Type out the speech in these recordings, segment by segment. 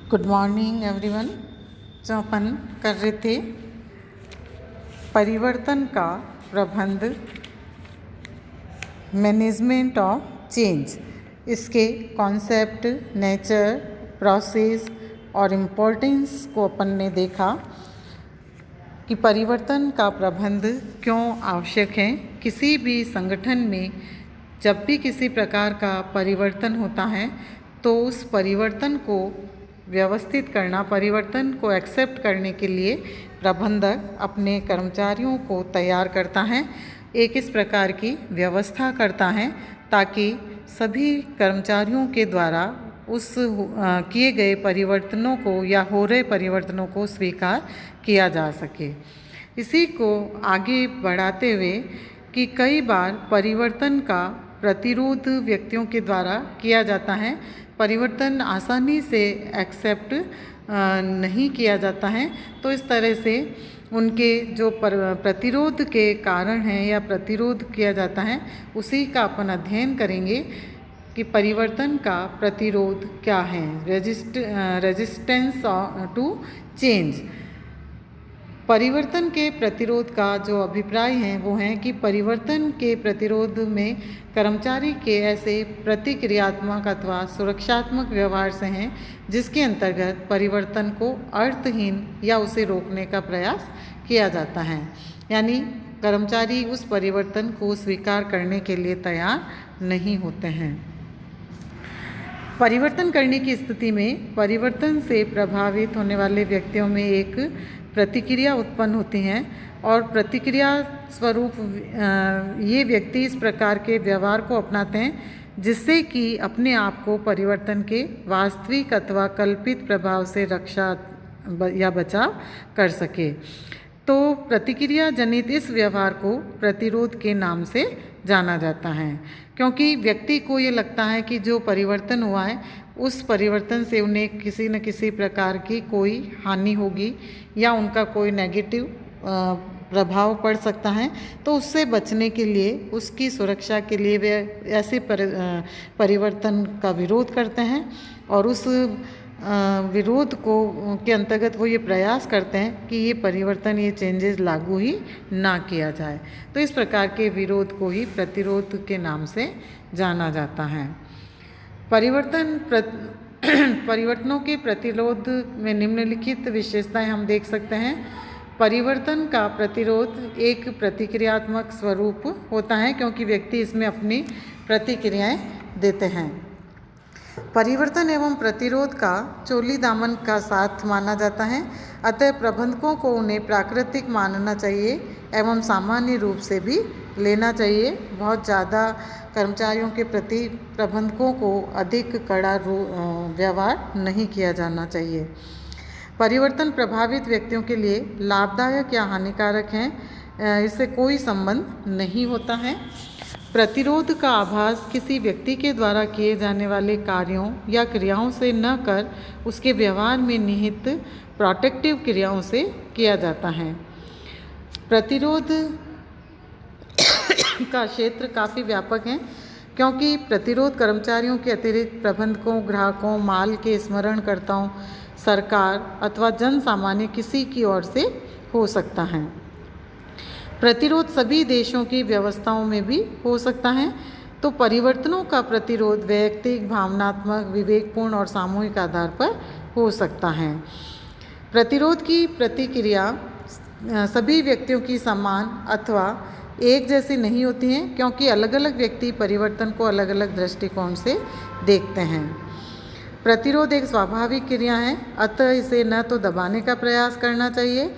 Good morning everyone. जो अपन कर रहे थे परिवर्तन का प्रबंध, मैनेजमेंट ऑफ चेंज, इसके कॉन्सेप्ट, नेचर, प्रोसेस और इम्पोर्टेंस को अपन ने देखा कि परिवर्तन का प्रबंध क्यों आवश्यक है। किसी भी संगठन में जब भी किसी प्रकार का परिवर्तन होता है तो उस परिवर्तन को व्यवस्थित करना, परिवर्तन को एक्सेप्ट करने के लिए प्रबंधक अपने कर्मचारियों को तैयार करता है, एक इस प्रकार की व्यवस्था करता है ताकि सभी कर्मचारियों के द्वारा उस किए गए परिवर्तनों को या हो रहे परिवर्तनों को स्वीकार किया जा सके। इसी को आगे बढ़ाते हुए कि कई बार परिवर्तन का प्रतिरोध व्यक्तियों के द्वारा किया जाता है, परिवर्तन आसानी से एक्सेप्ट नहीं किया जाता है, तो इस तरह से उनके जो प्रतिरोध के कारण हैं या प्रतिरोध किया जाता है उसी का अपन अध्ययन करेंगे कि परिवर्तन का प्रतिरोध क्या है, रेजिस्टेंस टू चेंज। परिवर्तन के प्रतिरोध का जो अभिप्राय है वो है कि परिवर्तन के प्रतिरोध में कर्मचारी के ऐसे प्रतिक्रियात्मक अथवा सुरक्षात्मक व्यवहार से हैं जिसके अंतर्गत परिवर्तन को अर्थहीन या उसे रोकने का प्रयास किया जाता है, यानी कर्मचारी उस परिवर्तन को स्वीकार करने के लिए तैयार नहीं होते हैं। परिवर्तन करने की स्थिति में परिवर्तन से प्रभावित होने वाले व्यक्तियों में एक प्रतिक्रिया उत्पन्न होती हैं और प्रतिक्रिया स्वरूप ये व्यक्ति इस प्रकार के व्यवहार को अपनाते हैं जिससे कि अपने आप को परिवर्तन के वास्तविक अथवा कल्पित प्रभाव से रक्षा या बचाव कर सके। तो प्रतिक्रिया जनित इस व्यवहार को प्रतिरोध के नाम से जाना जाता है, क्योंकि व्यक्ति को ये लगता है कि जो परिवर्तन हुआ है उस परिवर्तन से उन्हें किसी न किसी प्रकार की कोई हानि होगी या उनका कोई नेगेटिव प्रभाव पड़ सकता है, तो उससे बचने के लिए, उसकी सुरक्षा के लिए वे ऐसे परिवर्तन का विरोध करते हैं और उस विरोध को के अंतर्गत वो ये प्रयास करते हैं कि ये परिवर्तन, ये चेंजेस लागू ही ना किया जाए। तो इस प्रकार के विरोध को ही प्रतिरोध के नाम से जाना जाता है। परिवर्तनों के प्रतिरोध में निम्नलिखित विशेषताएं हम देख सकते हैं। परिवर्तन का प्रतिरोध एक प्रतिक्रियात्मक स्वरूप होता है क्योंकि व्यक्ति इसमें अपनी प्रतिक्रियाएं देते हैं। परिवर्तन एवं प्रतिरोध का चोली दामन का साथ माना जाता है, अतः प्रबंधकों को उन्हें प्राकृतिक मानना चाहिए एवं सामान्य रूप से भी लेना चाहिए। बहुत ज़्यादा कर्मचारियों के प्रति प्रबंधकों को अधिक कड़ा व्यवहार नहीं किया जाना चाहिए। परिवर्तन प्रभावित व्यक्तियों के लिए लाभदायक या हानिकारक हैं, इससे कोई संबंध नहीं होता है। प्रतिरोध का आभास किसी व्यक्ति के द्वारा किए जाने वाले कार्यों या क्रियाओं से न कर उसके व्यवहार में निहित प्रोटेक्टिव क्रियाओं से किया जाता है। प्रतिरोध का क्षेत्र काफ़ी व्यापक है क्योंकि प्रतिरोध कर्मचारियों के अतिरिक्त प्रबंधकों, ग्राहकों, माल के स्मरणकर्ताओं, सरकार अथवा जन सामान्य किसी की ओर से हो सकता है। प्रतिरोध सभी देशों की व्यवस्थाओं में भी हो सकता है। तो परिवर्तनों का प्रतिरोध वैयक्तिक, भावनात्मक, विवेकपूर्ण और सामूहिक आधार पर हो सकता है। प्रतिरोध की प्रतिक्रिया सभी व्यक्तियों की समान अथवा एक जैसी नहीं होती हैं क्योंकि अलग अलग व्यक्ति परिवर्तन को अलग अलग दृष्टिकोण से देखते हैं। प्रतिरोध एक स्वाभाविक क्रिया है, अतः इसे न तो दबाने का प्रयास करना चाहिए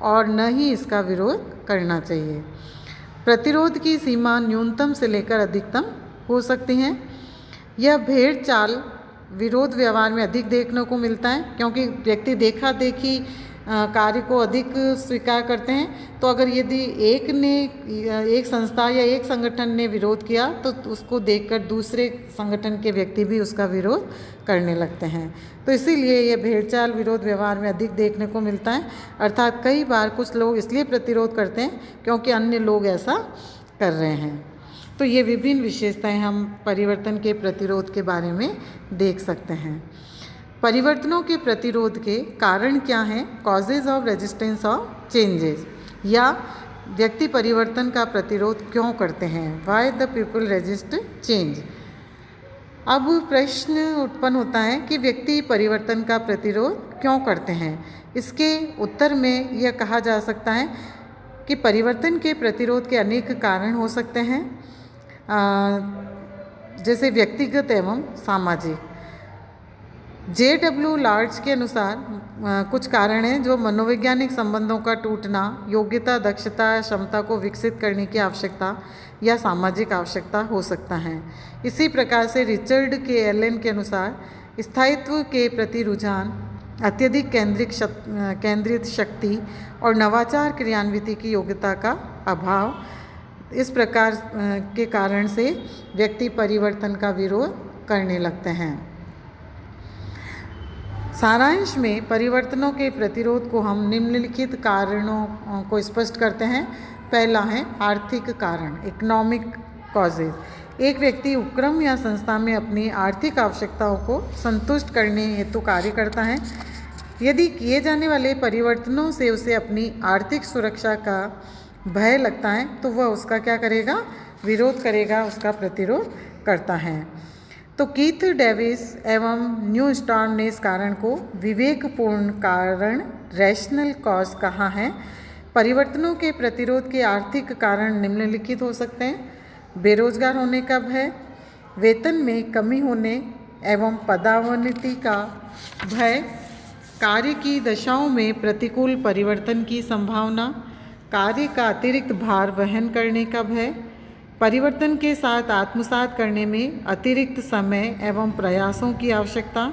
और न ही इसका विरोध करना चाहिए। प्रतिरोध की सीमा न्यूनतम से लेकर अधिकतम हो सकती हैं। यह भेड़ चाल विरोध व्यवहार में अधिक देखने को मिलता है क्योंकि व्यक्ति देखा देखी कार्य को अधिक स्वीकार करते हैं। तो अगर यदि एक संस्था या एक संगठन ने विरोध किया तो उसको देखकर दूसरे संगठन के व्यक्ति भी उसका विरोध करने लगते हैं। तो इसीलिए यह भेड़चाल विरोध व्यवहार में अधिक देखने को मिलता है। अर्थात कई बार कुछ लोग इसलिए प्रतिरोध करते हैं क्योंकि अन्य लोग ऐसा कर रहे हैं। तो ये विभिन्न विशेषताएं हम परिवर्तन के प्रतिरोध के बारे में देख सकते हैं। परिवर्तनों के प्रतिरोध के कारण क्या हैं? Causes of resistance of changes, या व्यक्ति परिवर्तन का प्रतिरोध क्यों करते हैं? Why the people resist change. अब प्रश्न उत्पन्न होता है कि व्यक्ति परिवर्तन का प्रतिरोध क्यों करते हैं। इसके उत्तर में यह कहा जा सकता है कि परिवर्तन के प्रतिरोध के अनेक कारण हो सकते हैं, जैसे व्यक्तिगत एवं सामाजिक। J.W. लार्ज के अनुसार कुछ कारण हैं जो मनोवैज्ञानिक संबंधों का टूटना, योग्यता, दक्षता या क्षमता को विकसित करने की आवश्यकता या सामाजिक आवश्यकता हो सकता है। इसी प्रकार से रिचर्ड के एलन के अनुसार स्थायित्व के प्रति रुझान, अत्यधिक केंद्रित शक्ति और नवाचार क्रियान्विति की योग्यता का अभाव, इस प्रकार के कारण से व्यक्ति परिवर्तन का विरोध करने लगते हैं। सारांश में परिवर्तनों के प्रतिरोध को हम निम्नलिखित कारणों को स्पष्ट करते हैं। पहला है आर्थिक कारण, इकोनॉमिक कॉजेज। एक व्यक्ति उपक्रम या संस्था में अपनी आर्थिक आवश्यकताओं को संतुष्ट करने हेतु कार्य करता है। यदि किए जाने वाले परिवर्तनों से उसे अपनी आर्थिक सुरक्षा का भय लगता है तो वह उसका क्या करेगा? विरोध करेगा, उसका प्रतिरोध करता है। तो कीथ डेविस एवं न्यू स्टॉर्म ने इस कारण को विवेकपूर्ण कारण, रैशनल कॉज कहा है। परिवर्तनों के प्रतिरोध के आर्थिक कारण निम्नलिखित हो सकते हैं: बेरोजगार होने का भय, वेतन में कमी होने एवं पदोन्नति का भय, कार्य की दशाओं में प्रतिकूल परिवर्तन की संभावना, कार्य का अतिरिक्त भार वहन करने का भय, परिवर्तन के साथ आत्मसात करने में अतिरिक्त समय एवं प्रयासों की आवश्यकता,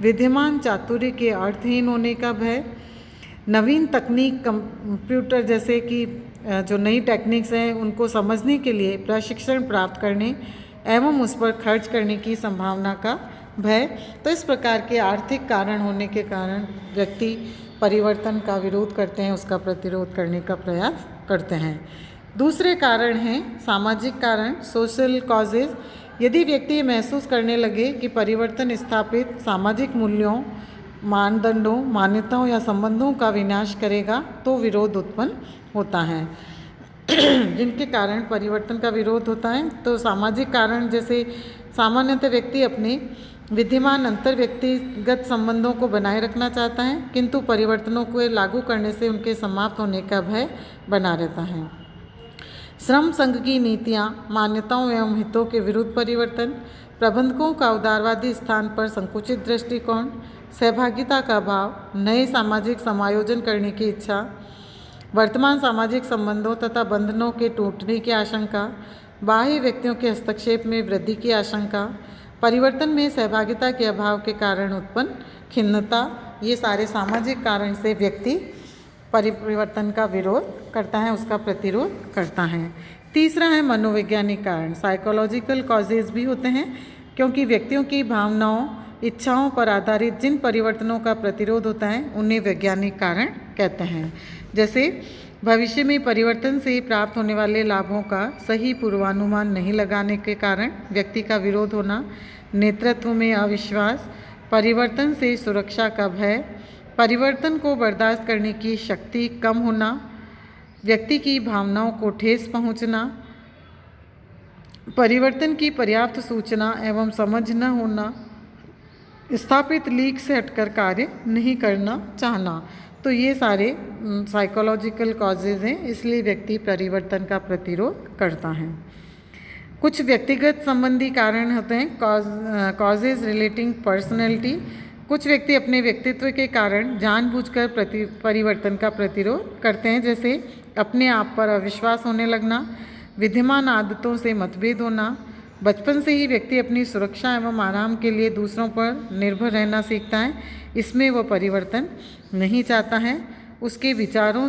विद्यमान चातुर्य के अर्थहीन होने का भय, नवीन तकनीक, कंप्यूटर जैसे कि जो नई टेक्निक्स हैं उनको समझने के लिए प्रशिक्षण प्राप्त करने एवं उस पर खर्च करने की संभावना का भय। तो इस प्रकार के आर्थिक कारण होने के कारण व्यक्ति परिवर्तन का विरोध करते हैं, उसका प्रतिरोध करने का प्रयास करते हैं। दूसरे कारण हैं सामाजिक कारण, सोशल कॉजेज। यदि व्यक्ति महसूस करने लगे कि परिवर्तन स्थापित सामाजिक मूल्यों, मानदंडों, मान्यताओं या संबंधों का विनाश करेगा तो विरोध उत्पन्न होता है। जिनके कारण परिवर्तन का विरोध होता है, तो सामाजिक कारण जैसे सामान्यतः व्यक्ति अपने विद्यमान अंतर व्यक्तिगत संबंधों को बनाए रखना चाहता है, किंतु परिवर्तनों को लागू करने से उनके समाप्त होने का भय बना रहता है। श्रम संघ की नीतियाँ, मान्यताओं एवं हितों के विरुद्ध परिवर्तन, प्रबंधकों का उदारवादी स्थान पर संकुचित दृष्टिकोण, सहभागिता का अभाव, नए सामाजिक समायोजन करने की इच्छा, वर्तमान सामाजिक संबंधों तथा बंधनों के टूटने की आशंका, बाह्य व्यक्तियों के हस्तक्षेप में वृद्धि की आशंका, परिवर्तन में सहभागिता के अभाव के कारण उत्पन्न खिन्नता, ये सारे सामाजिक कारण से व्यक्ति परिवर्तन का विरोध करता है, उसका प्रतिरोध करता है। तीसरा है मनोवैज्ञानिक कारण, साइकोलॉजिकल कॉजेज भी होते हैं, क्योंकि व्यक्तियों की भावनाओं, इच्छाओं पर आधारित जिन परिवर्तनों का प्रतिरोध होता है उन्हें वैज्ञानिक कारण कहते हैं। जैसे भविष्य में परिवर्तन से प्राप्त होने वाले लाभों का सही पूर्वानुमान नहीं लगाने के कारण व्यक्ति का विरोध होना, नेतृत्व में अविश्वास, परिवर्तन से सुरक्षा का भय, परिवर्तन को बर्दाश्त करने की शक्ति कम होना, व्यक्ति की भावनाओं को ठेस पहुंचना, परिवर्तन की पर्याप्त सूचना एवं समझ न होना, स्थापित लीक से हटकर कार्य नहीं करना चाहना। तो ये सारे साइकोलॉजिकल कॉजेज हैं, इसलिए व्यक्ति परिवर्तन का प्रतिरोध करता है। कुछ व्यक्तिगत संबंधी कारण होते हैं, कॉजेज रिलेटिंग पर्सनैलिटी। कुछ व्यक्ति अपने व्यक्तित्व के कारण जानबूझकर परिवर्तन का प्रतिरोध करते हैं, जैसे अपने आप पर अविश्वास होने लगना, विद्यमान आदतों से मतभेद होना। बचपन से ही व्यक्ति अपनी सुरक्षा एवं आराम के लिए दूसरों पर निर्भर रहना सीखता है, इसमें वह परिवर्तन नहीं चाहता है। उसके विचारों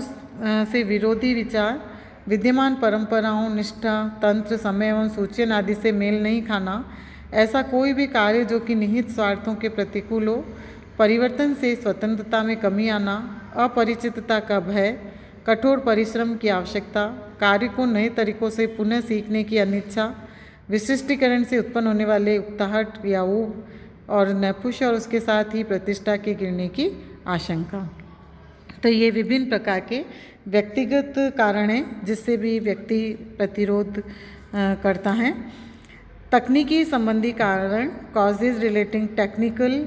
से विरोधी विचार, विद्यमान परंपराओं, निष्ठा, तंत्र, समय एवं सूचन आदि से मेल नहीं खाना, ऐसा कोई भी कार्य जो कि निहित स्वार्थों के प्रतिकूल हो, परिवर्तन से स्वतंत्रता में कमी आना, अपरिचितता का भय, कठोर परिश्रम की आवश्यकता, कार्य को नए तरीकों से पुनः सीखने की अनिच्छा, विशिष्टीकरण से उत्पन्न होने वाले उकताहट या ऊब, और नपुंसक और उसके साथ ही प्रतिष्ठा के गिरने की आशंका। तो ये विभिन्न प्रकार के व्यक्तिगत कारण हैं जिससे भी व्यक्ति प्रतिरोध करता है। तकनीकी संबंधी कारण, कॉजेज रिलेटिंग टेक्निकल,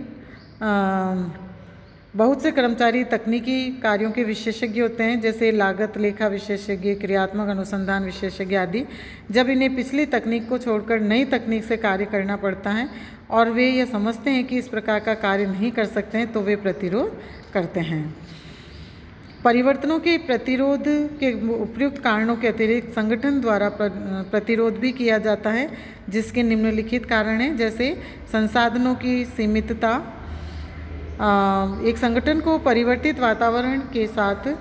बहुत से कर्मचारी तकनीकी कार्यों के विशेषज्ञ होते हैं, जैसे लागत लेखा विशेषज्ञ, क्रियात्मक अनुसंधान विशेषज्ञ आदि। जब इन्हें पिछली तकनीक को छोड़कर नई तकनीक से कार्य करना पड़ता है और वे यह समझते हैं कि इस प्रकार का कार्य नहीं कर सकते हैं, तो वे प्रतिरोध करते हैं। परिवर्तनों के प्रतिरोध के उपयुक्त कारणों के अतिरिक्त संगठन द्वारा प्रतिरोध भी किया जाता है, जिसके निम्नलिखित कारण हैं, जैसे संसाधनों की सीमितता। एक संगठन को परिवर्तित वातावरण के साथ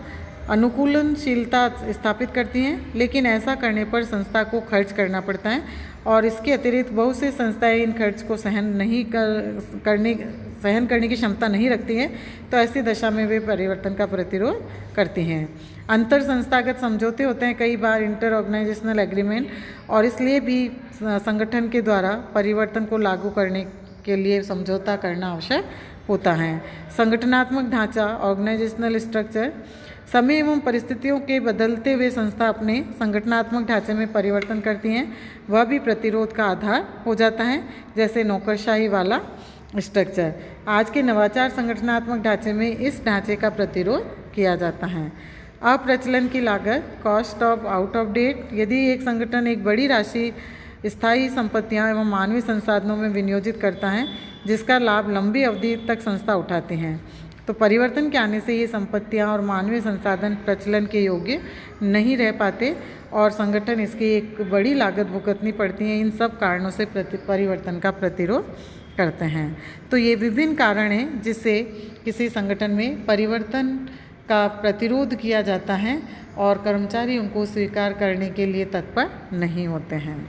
अनुकूलनशीलता स्थापित करती हैं, लेकिन ऐसा करने पर संस्था को खर्च करना पड़ता है और इसके अतिरिक्त बहुत से संस्थाएं इन खर्च को सहन करने की क्षमता नहीं रखती हैं, तो ऐसी दशा में वे परिवर्तन का प्रतिरोध करती हैं। अंतर संस्थागत समझौते होते हैं, कई बार इंटर ऑर्गेनाइजेशनल एग्रीमेंट, और इसलिए भी संगठन के द्वारा परिवर्तन को लागू करने के लिए समझौता करना आवश्यक होता है। संगठनात्मक ढांचा, ऑर्गेनाइजेशनल स्ट्रक्चर। समय एवं परिस्थितियों के बदलते हुए संस्था अपने संगठनात्मक ढांचे में परिवर्तन करती हैं, वह भी प्रतिरोध का आधार हो जाता है, जैसे नौकरशाही वाला स्ट्रक्चर। आज के नवाचार संगठनात्मक ढांचे में इस ढांचे का प्रतिरोध किया जाता है। अप्रचलन की लागत, cost of out of date. यदि एक संगठन एक बड़ी राशि स्थायी संपत्तियां एवं मानवीय संसाधनों में विनियोजित करता है, जिसका लाभ लंबी अवधि तक संस्था उठाती हैं, तो परिवर्तन के आने से ये संपत्तियां और मानवीय संसाधन प्रचलन के योग्य नहीं रह पाते और संगठन इसकी एक बड़ी लागत भुगतनी पड़ती है। इन सब कारणों से परिवर्तन का प्रतिरोध करते हैं। तो ये विभिन्न कारण हैं जिससे किसी संगठन में परिवर्तन का प्रतिरोध किया जाता है और कर्मचारी उनको स्वीकार करने के लिए तत्पर नहीं होते हैं।